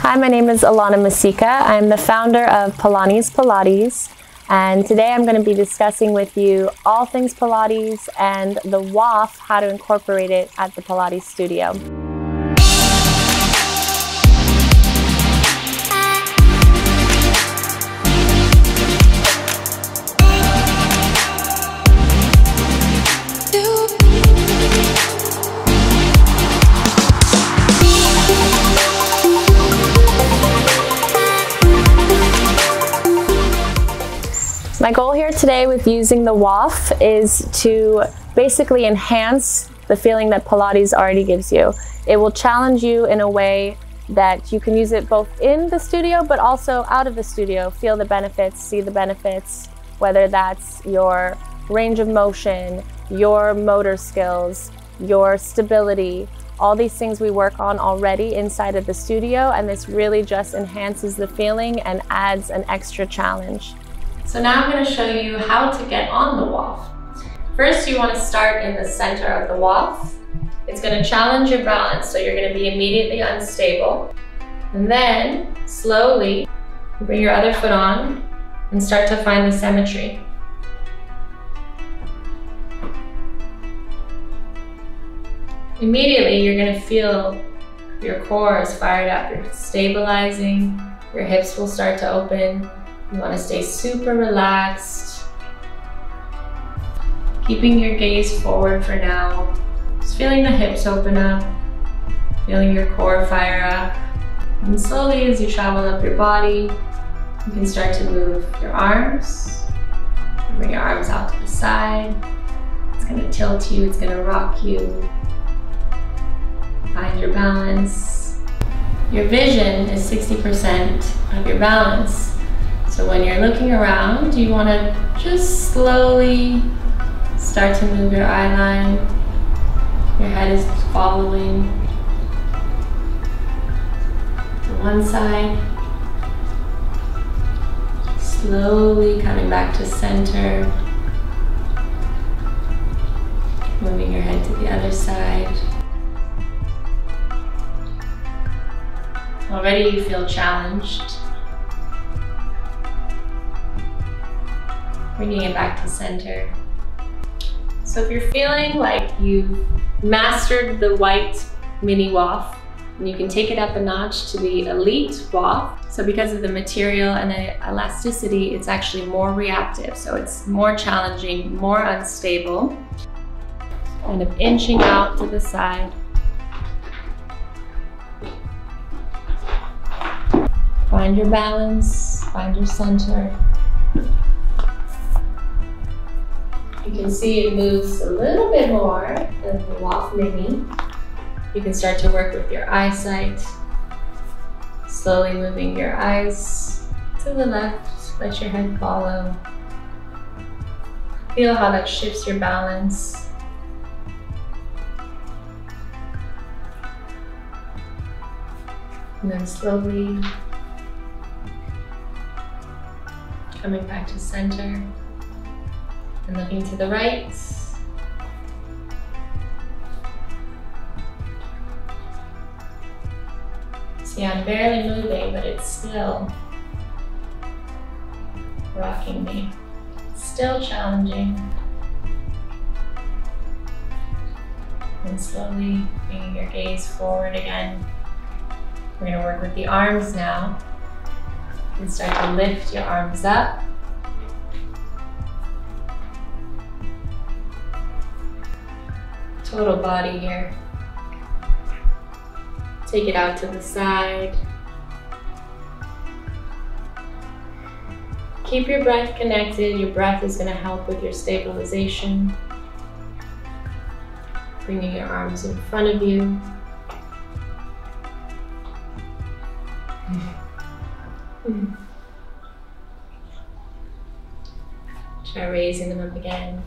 Hi, my name is Alana. I'm the founder of Pilates, and today I'm going to be discussing with you all things Pilates and the Waff, how to incorporate it at the Pilates studio. My goal here today with using the Waff is to basically enhance the feeling that Pilates already gives you. It will challenge you in a way that you can use it both in the studio but also out of the studio. Feel the benefits, see the benefits, whether that's your range of motion, your motor skills, your stability. All these things we work on already inside of the studio, and this really just enhances the feeling and adds an extra challenge. So now I'm going to show you how to get on the Waff. First, you want to start in the center of the Waff. It's going to challenge your balance, so you're going to be immediately unstable. And then, slowly, bring your other foot on and start to find the symmetry. Immediately, you're going to feel your core is fired up. You're stabilizing, your hips will start to open. You want to stay super relaxed, keeping your gaze forward for now. Just feeling the hips open up, feeling your core fire up. And slowly as you travel up your body, you can start to move your arms. Bring your arms out to the side. It's going to tilt you, it's going to rock you. Find your balance. Your vision is 60% of your balance. So when you're looking around, you want to just slowly start to move your eye line. Your head is following to one side. Slowly coming back to center. Moving your head to the other side. Already you feel challenged. Bringing it back to center. So if you're feeling like you've mastered the white mini Waff, and you can take it up a notch to the elite Waff. So because of the material and the elasticity, it's actually more reactive. So it's more challenging, more unstable. Kind of inching out to the side. Find your balance, find your center. You can see it moves a little bit more than the Waff Mini. You can start to work with your eyesight. Slowly moving your eyes to the left, let your head follow. Feel how that shifts your balance. And then slowly coming back to center. And looking to the right. See, I'm barely moving, but it's still rocking me. Still challenging. And slowly bringing your gaze forward again. We're going to work with the arms now. You can start to lift your arms up. Total body here. Take it out to the side. Keep your breath connected. Your breath is going to help with your stabilization. Bringing your arms in front of you. Try raising them up again.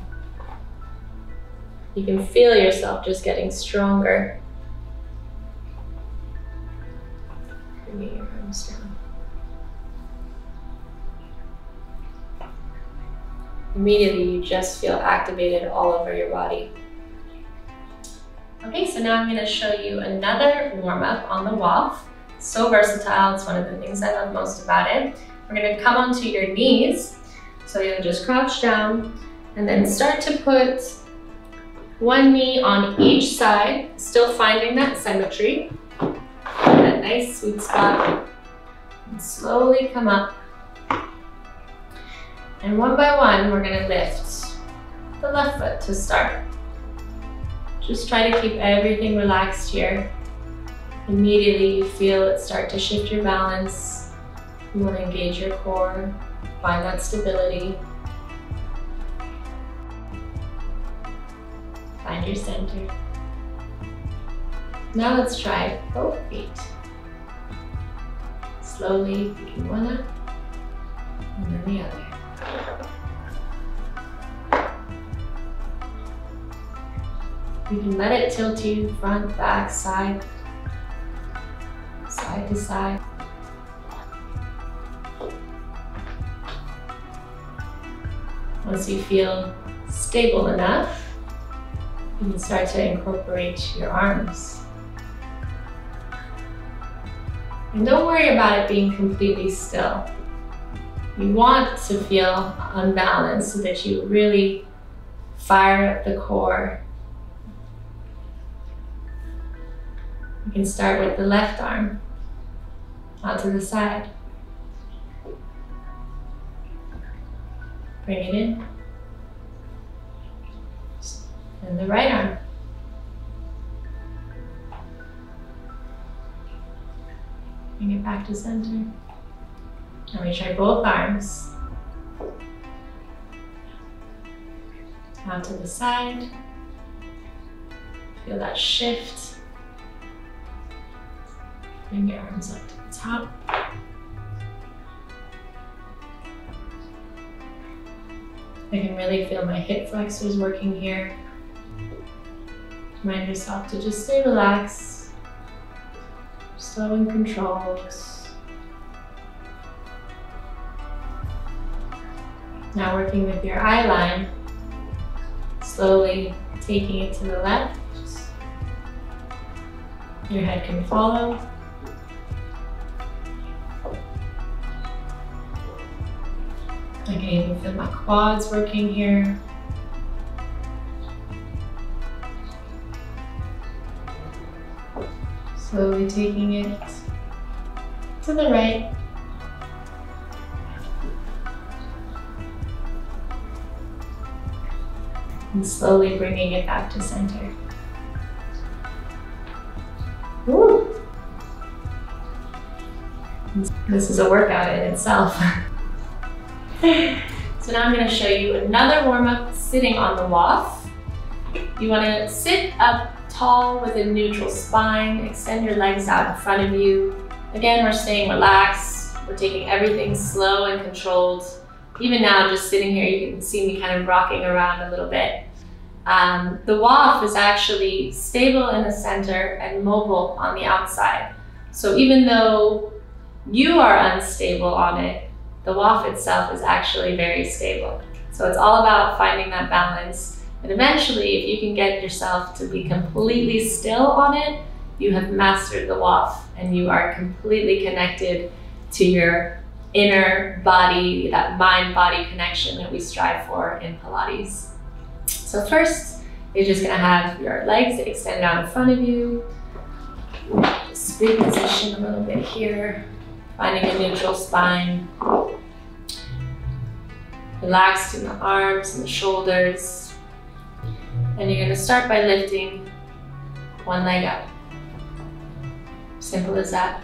You can feel yourself just getting stronger. Bringing your arms down. Immediately, you just feel activated all over your body. Okay, so now I'm going to show you another warm-up on the Waff. So versatile, it's one of the things I love most about it. We're gonna come onto your knees. So you'll just crouch down and then start to put one knee on each side, still finding that symmetry, that nice sweet spot. And slowly come up. And one by one, we're gonna lift the left foot to start. Just try to keep everything relaxed here. Immediately you feel it start to shift your balance. You want to engage your core, find that stability. Find your center. Now let's try both feet. Slowly picking one up and then the other. You can let it tilt you front, back, side to side. Once you feel stable enough, you can start to incorporate your arms. And don't worry about it being completely still. You want to feel unbalanced so that you really fire up the core. You can start with the left arm out to the side. Bring it in. And the right arm. Bring it back to center. And we try both arms. Out to the side. Feel that shift. Bring your arms up to the top. I can really feel my hip flexors working here. Remind yourself to just stay relaxed, slow and controlled. Now working with your eye line, slowly taking it to the left. Your head can follow. I can even feel my quads working here. Slowly taking it to the right. And slowly bringing it back to center. Woo. This is a workout in itself. So now I'm going to show you another warm-up sitting on the Waff. You want to sit up tall with a neutral spine, extend your legs out in front of you. Again, we're staying relaxed. We're taking everything slow and controlled. Even now, just sitting here, you can see me kind of rocking around a little bit. The Waff is actually stable in the center and mobile on the outside. So even though you are unstable on it, the Waff itself is actually very stable. So it's all about finding that balance. And eventually, if you can get yourself to be completely still on it, you have mastered the Waff and you are completely connected to your inner body, that mind-body connection that we strive for in Pilates. So first, you're just gonna have your legs extended out in front of you. Just reposition a little bit here, finding a neutral spine. Relaxed in the arms and the shoulders. And you're gonna start by lifting one leg up. Simple as that.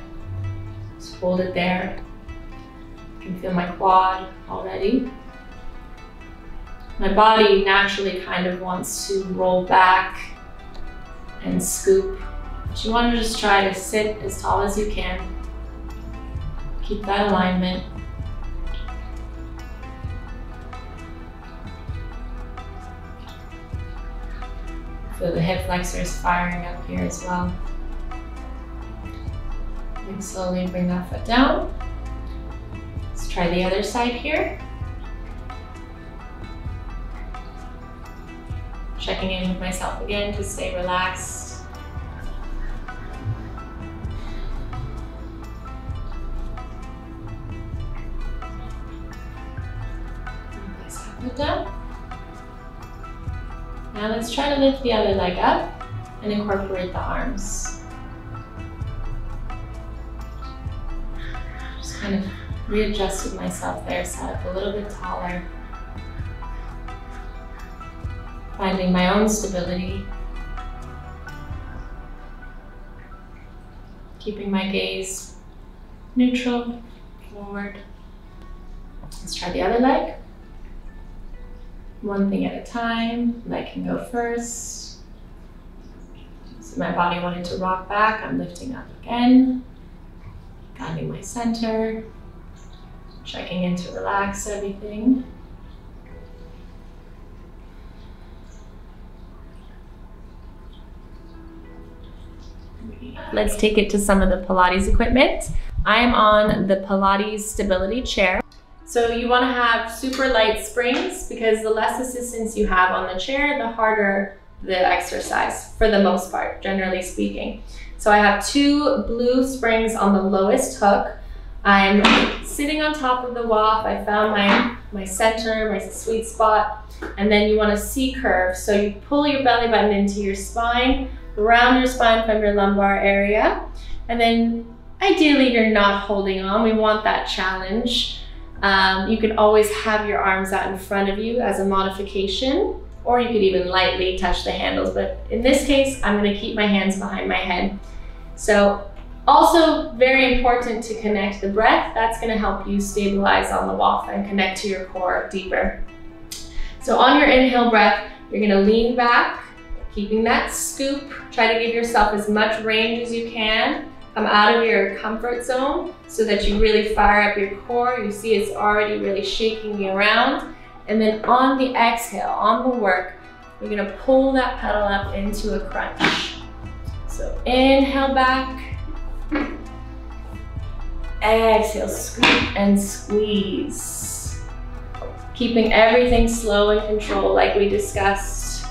Just hold it there. I can feel my quad already. My body naturally kind of wants to roll back and scoop. But you want to just try to sit as tall as you can. Keep that alignment. Feel the hip flexors firing up here as well. And slowly bring that foot down. Let's try the other side here. Checking in with myself again to stay relaxed. Good down. Now let's try to lift the other leg up and incorporate the arms. Just kind of readjusted myself there, sat up a little bit taller. Finding my own stability. Keeping my gaze neutral, forward. Let's try the other leg. One thing at a time. Leg can go first. So my body wanted to rock back. I'm lifting up again. Finding my center. Checking in to relax everything. Let's take it to some of the Pilates equipment. I'm on the Pilates stability chair. So you want to have super light springs because the less assistance you have on the chair, the harder the exercise for the most part, generally speaking. So I have 2 blue springs on the lowest hook. I'm sitting on top of the Waff. I found my center, my sweet spot. And then you want a C curve. So you pull your belly button into your spine, around your spine from your lumbar area. And then ideally you're not holding on. We want that challenge. You can always have your arms out in front of you as a modification, or you could even lightly touch the handles. But in this case, I'm going to keep my hands behind my head. So also very important to connect the breath. That's going to help you stabilize on the Waff and connect to your core deeper. So on your inhale breath, you're going to lean back, keeping that scoop. Try to give yourself as much range as you can. Come out of your comfort zone so that you really fire up your core. You see it's already really shaking you around. And then on the exhale, on the work, you're gonna pull that pedal up into a crunch. So inhale back. Exhale, scoop and squeeze. Keeping everything slow and controlled like we discussed.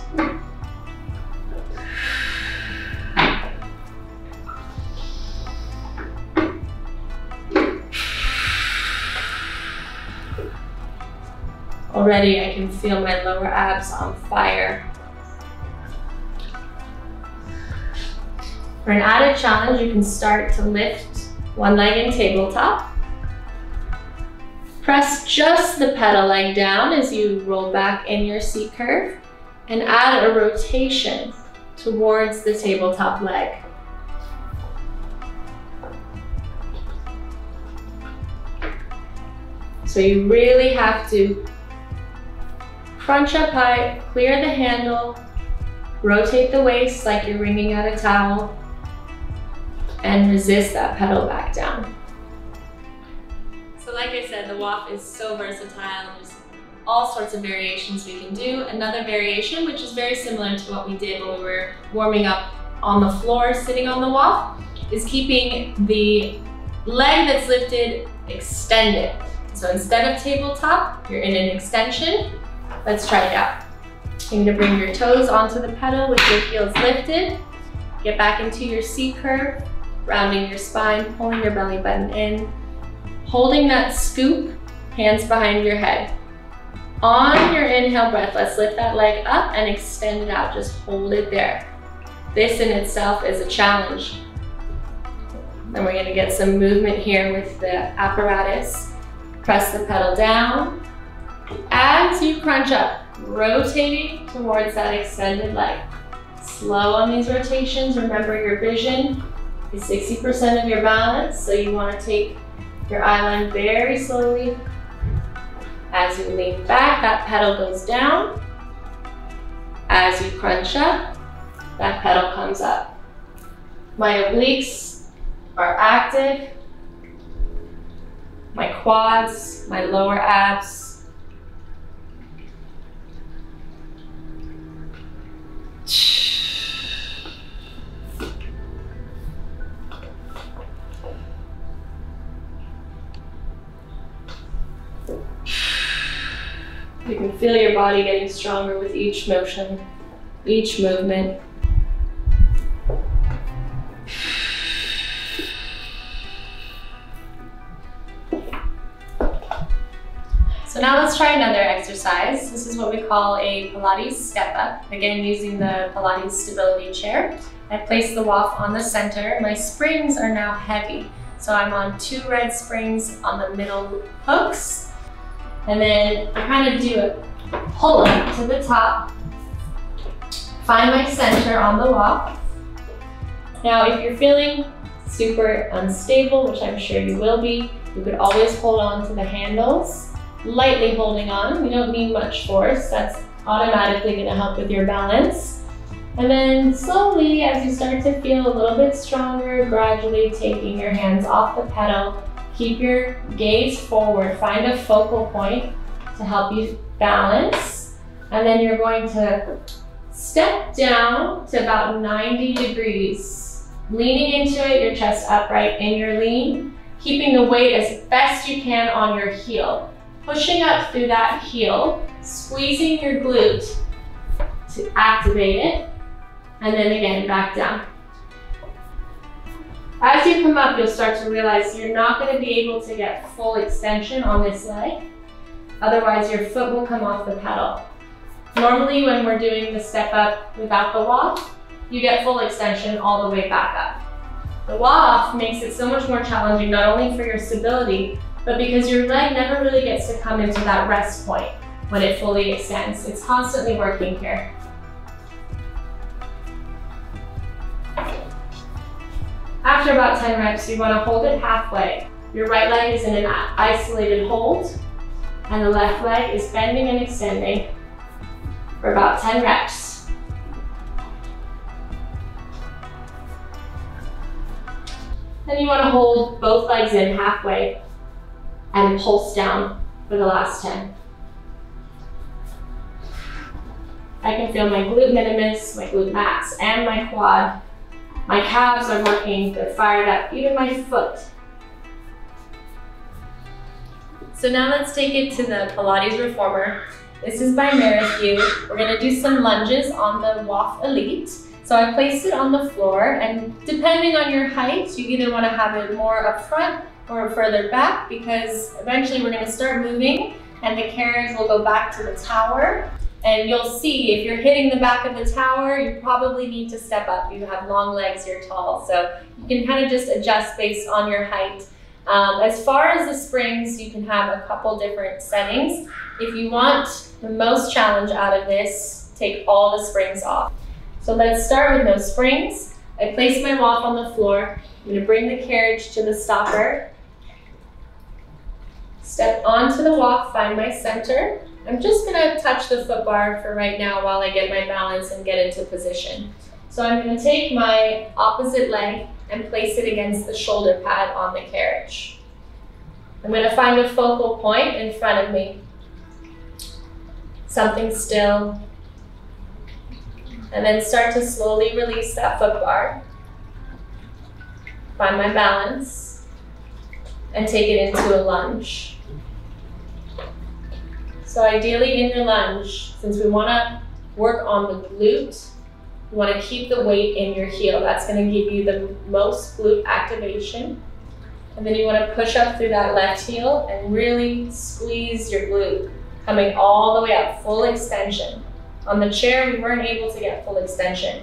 Already I can feel my lower abs on fire. For an added challenge, you can start to lift one leg in tabletop. Press just the pedal leg down as you roll back in your seat curve and add a rotation towards the tabletop leg. So you really have to crunch up high, clear the handle, rotate the waist like you're wringing out a towel, and resist that pedal back down. So like I said, the Waff is so versatile. There's all sorts of variations we can do. Another variation, which is very similar to what we did when we were warming up on the floor, sitting on the Waff, is keeping the leg that's lifted extended. So instead of tabletop, you're in an extension. Let's try it out. You're gonna bring your toes onto the pedal with your heels lifted. Get back into your C curve, rounding your spine, pulling your belly button in. Holding that scoop, hands behind your head. On your inhale breath, let's lift that leg up and extend it out. Just hold it there. This in itself is a challenge. Then we're gonna get some movement here with the apparatus. Press the pedal down. As you crunch up, rotating towards that extended leg. Slow on these rotations. Remember, your vision is 60% of your balance, so you want to take your eye line very slowly. As you lean back, that pedal goes down. As you crunch up, that pedal comes up. My obliques are active. My quads, my lower abs. You can feel your body getting stronger with each motion, each movement. So now let's try another exercise. This is what we call a Pilates Step Up. Again, using the Pilates stability chair. I place the Waff on the center. My springs are now heavy. So I'm on 2 red springs on the middle hooks. And then I kind of do a pull up to the top. Find my center on the Waff. Now, if you're feeling super unstable, which I'm sure you will be, you could always hold on to the handles. Lightly holding on, you don't need much force. That's automatically going to help with your balance. And then slowly, as you start to feel a little bit stronger, gradually taking your hands off the pedal, keep your gaze forward, find a focal point to help you balance. And then you're going to step down to about 90 degrees, leaning into it, your chest upright in your lean, keeping the weight as best you can on your heel. Pushing up through that heel, squeezing your glute to activate it, and then again, back down. As you come up, you'll start to realize you're not going to be able to get full extension on this leg. Otherwise, your foot will come off the pedal. Normally, when we're doing the step up without the Waff, you get full extension all the way back up. The Waff makes it so much more challenging, not only for your stability, but because your leg never really gets to come into that rest point when it fully extends. It's constantly working here. After about 10 reps, you want to hold it halfway. Your right leg is in an isolated hold, and the left leg is bending and extending for about 10 reps. Then you want to hold both legs in halfway and pulse down for the last 10. I can feel my glute minimus, my glute max, and my quad. My calves are working, they're fired up, even my foot. So now let's take it to the Pilates Reformer. This is by View. We're gonna do some lunges on the Waff Elite. So I placed it on the floor, and depending on your height, you either wanna have it more up front or further back, because eventually we're going to start moving and the carriage will go back to the tower, and you'll see if you're hitting the back of the tower, you probably need to step up. You have long legs, you're tall, so you can kind of just adjust based on your height. As far as the springs, you can have a couple different settings. If you want the most challenge out of this, take all the springs off. So let's start with no springs. I place my Waff on the floor. I'm going to bring the carriage to the stopper. Step onto the Waff, find my center. I'm just going to touch the foot bar for right now while I get my balance and get into position. So I'm going to take my opposite leg and place it against the shoulder pad on the carriage. I'm going to find a focal point in front of me. Something still. And then start to slowly release that foot bar. Find my balance and take it into a lunge. So ideally in your lunge, since we want to work on the glute, you want to keep the weight in your heel. That's going to give you the most glute activation. And then you want to push up through that left heel and really squeeze your glute, coming all the way up, full extension. On the chair, we weren't able to get full extension.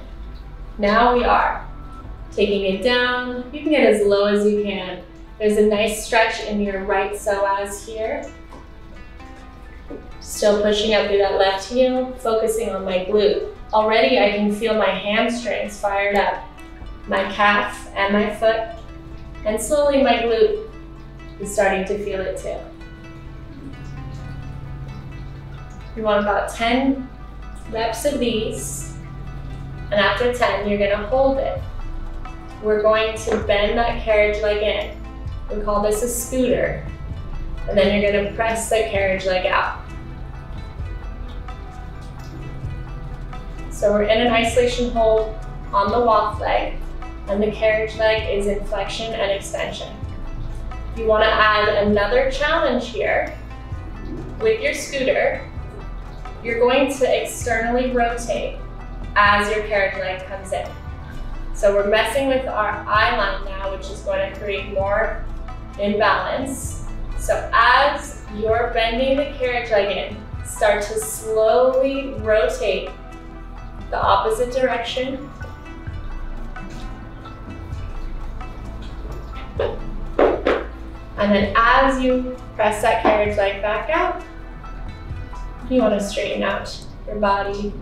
Now we are. Taking it down, you can get as low as you can. There's a nice stretch in your right psoas here. Still pushing up through that left heel, focusing on my glute. Already I can feel my hamstrings fired up, my calf and my foot, and slowly my glute is starting to feel it too. You want about 10 reps of these, and after 10, you're gonna hold it. We're going to bend that carriage leg in. We call this a scooter. And then you're gonna press the carriage leg out. So we're in an isolation hold on the Waff leg, and the carriage leg is in flexion and extension. If you wanna add another challenge here, with your scooter, you're going to externally rotate as your carriage leg comes in. So we're messing with our eye line now, which is going to create more imbalance. So as you're bending the carriage leg in, start to slowly rotate the opposite direction. And then as you press that carriage leg back out, you want to straighten out your body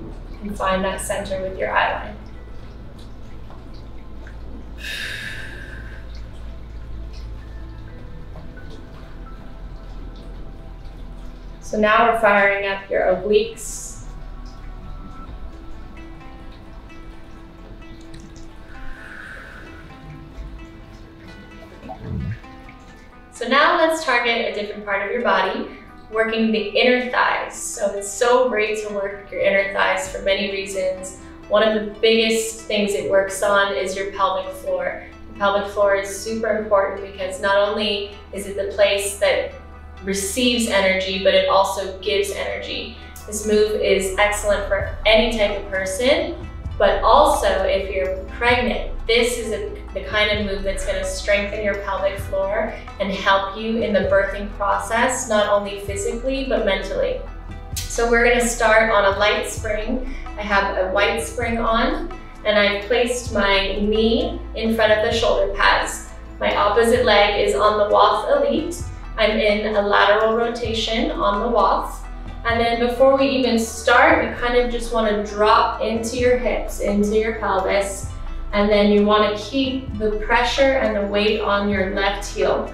and find that center with your eye line. So now we're firing up your obliques. So now let's target a different part of your body, working the inner thighs. So it's so great to work your inner thighs for many reasons. One of the biggest things it works on is your pelvic floor. The pelvic floor is super important because not only is it the place that receives energy, but it also gives energy. This move is excellent for any type of person, but also if you're pregnant, this is the kind of move that's going to strengthen your pelvic floor and help you in the birthing process, not only physically, but mentally. So we're going to start on a light spring. I have a white spring on, and I've placed my knee in front of the shoulder pads. My opposite leg is on the Waff Elite. I'm in a lateral rotation on the Waff. And then before we even start, you kind of just want to drop into your hips, into your pelvis. And then you want to keep the pressure and the weight on your left heel.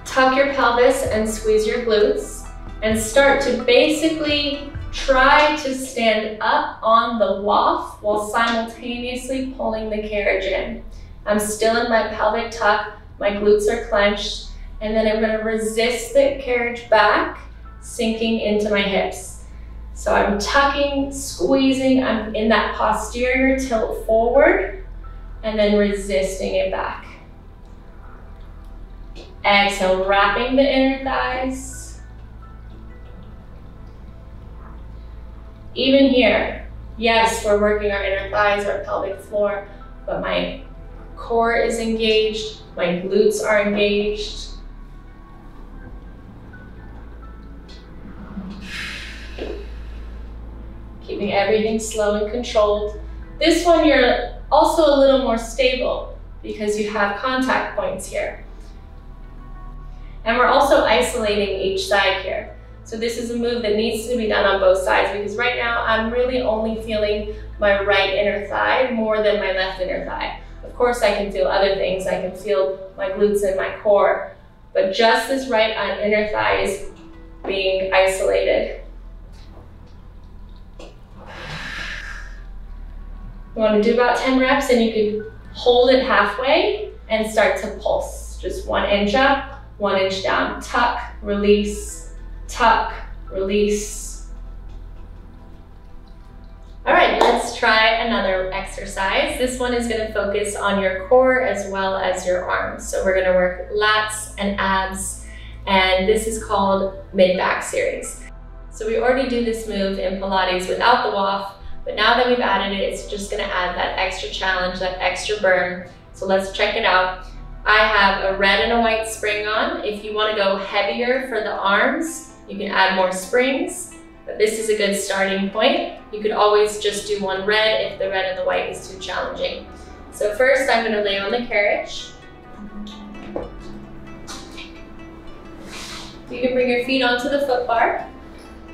Tuck your pelvis and squeeze your glutes. And start to basically try to stand up on the Waff while simultaneously pulling the carriage in. I'm still in my pelvic tuck, my glutes are clenched, and then I'm going to resist the carriage back, sinking into my hips. So I'm tucking, squeezing, I'm in that posterior tilt forward, and then resisting it back. Exhale, wrapping the inner thighs. Even here, yes, we're working our inner thighs, our pelvic floor, but my core is engaged, my glutes are engaged. Keeping everything slow and controlled. This one, you're also a little more stable because you have contact points here. And we're also isolating each side here. So this is a move that needs to be done on both sides because right now I'm really only feeling my right inner thigh more than my left inner thigh. Of course, I can feel other things. I can feel my glutes and my core, but just this right inner thigh is being isolated. You want to do about 10 reps and you can hold it halfway and start to pulse. Just 1 inch up, 1 inch down. Tuck, release, tuck, release. All right, let's try another exercise. This one is going to focus on your core as well as your arms. So we're going to work lats and abs, and this is called mid-back series. So we already do this move in Pilates without the Waff, but now that we've added it, it's just gonna add that extra challenge, that extra burn. So let's check it out. I have a red and a white spring on. If you wanna go heavier for the arms, you can add more springs, but this is a good starting point. You could always just do one red if the red and the white is too challenging. So first, I'm gonna lay on the carriage. You can bring your feet onto the foot bar.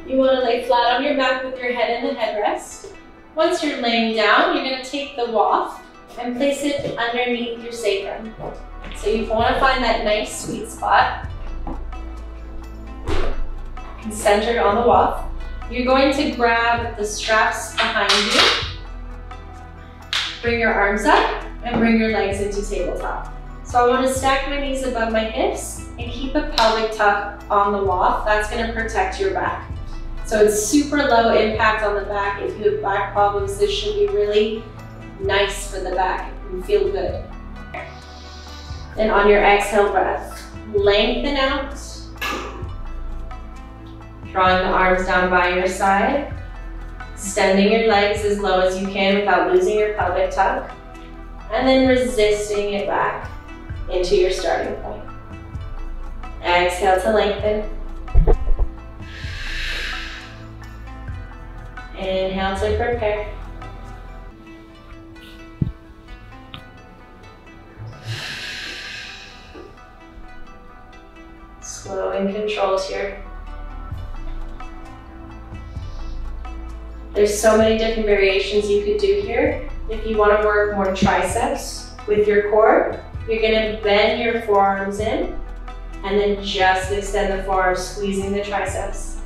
You wanna lay flat on your back with your head in the headrest. Once you're laying down, you're going to take the Waff and place it underneath your sacrum. So you want to find that nice sweet spot and centered on the Waff. You're going to grab the straps behind you, bring your arms up, and bring your legs into tabletop. So I want to stack my knees above my hips and keep a pelvic tuck on the Waff. That's going to protect your back. So it's super low impact on the back. If you have back problems, this should be really nice for the back and feel good. Then on your exhale breath, lengthen out, drawing the arms down by your side, extending your legs as low as you can without losing your pelvic tuck, and then resisting it back into your starting point. Exhale to lengthen. Inhale to prepare. Slow and controlled here. There's so many different variations you could do here. If you want to work more triceps with your core, you're going to bend your forearms in and then just extend the forearms, squeezing the triceps.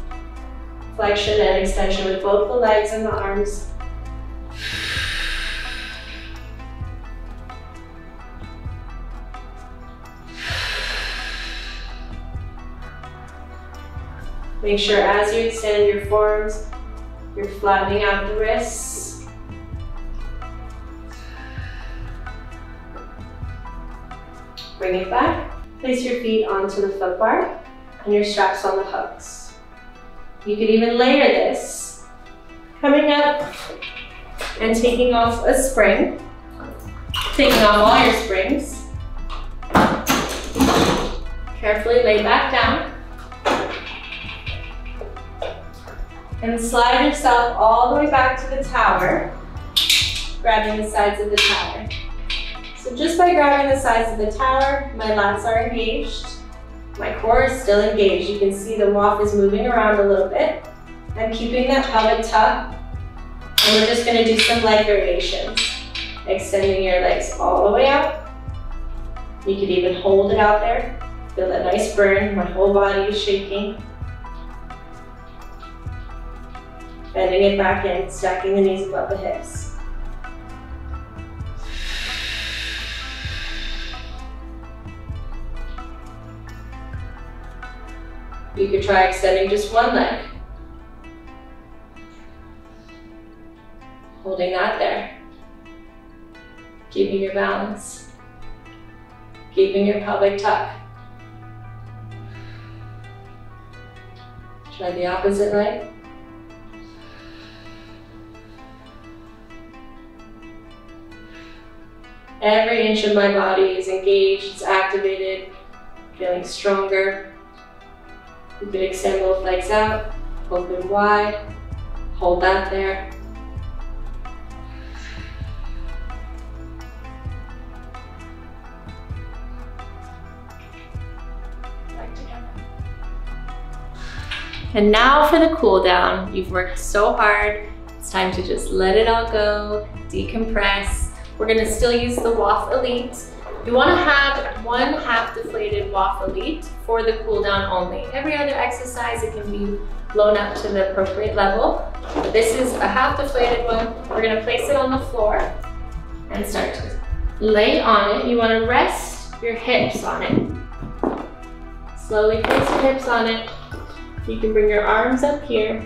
Flexion and extension with both the legs and the arms. Make sure as you extend your forearms, you're flattening out the wrists. Bring it back. Place your feet onto the foot bar and your straps on the hooks. You could even layer this. Coming up and taking off a spring. Taking off all your springs. Carefully lay back down. And slide yourself all the way back to the tower, grabbing the sides of the tower. So just by grabbing the sides of the tower, my lats are engaged. My core is still engaged. You can see the Waff is moving around a little bit. I'm keeping that pelvic tuck. And we're just gonna do some leg variations. Extending your legs all the way out. You could even hold it out there. Feel that nice burn. My whole body is shaking. Bending it back in, stacking the knees above the hips. You could try extending just one leg. Holding that there. Keeping your balance. Keeping your pelvic tuck. Try the opposite leg. Every inch of my body is engaged, it's activated, feeling stronger. You could extend both legs out, open wide, hold that there. Back together. And now for the cool down. You've worked so hard, it's time to just let it all go, decompress. We're gonna still use the Waff Elite. You wanna have one half deflated Waff Elite for the cool down only. Every other exercise, it can be blown up to the appropriate level. But this is a half deflated one. We're gonna place it on the floor and start to lay on it. You wanna rest your hips on it. Slowly place your hips on it. You can bring your arms up here.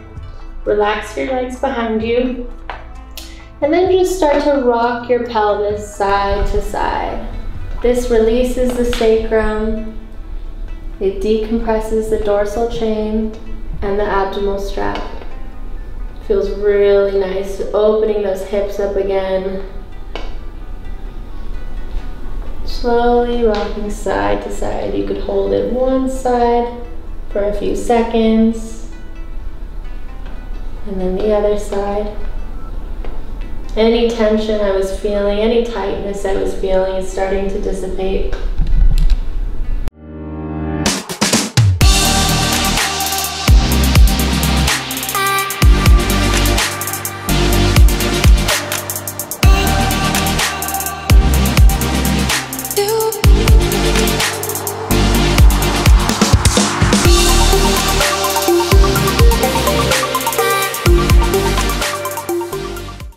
Relax your legs behind you. And then just start to rock your pelvis side to side. This releases the sacrum. It decompresses the dorsal chain and the abdominal strap. Feels really nice, opening those hips up again. Slowly rocking side to side. You could hold it one side for a few seconds. And then the other side. Any tension I was feeling, any tightness I was feeling is starting to dissipate.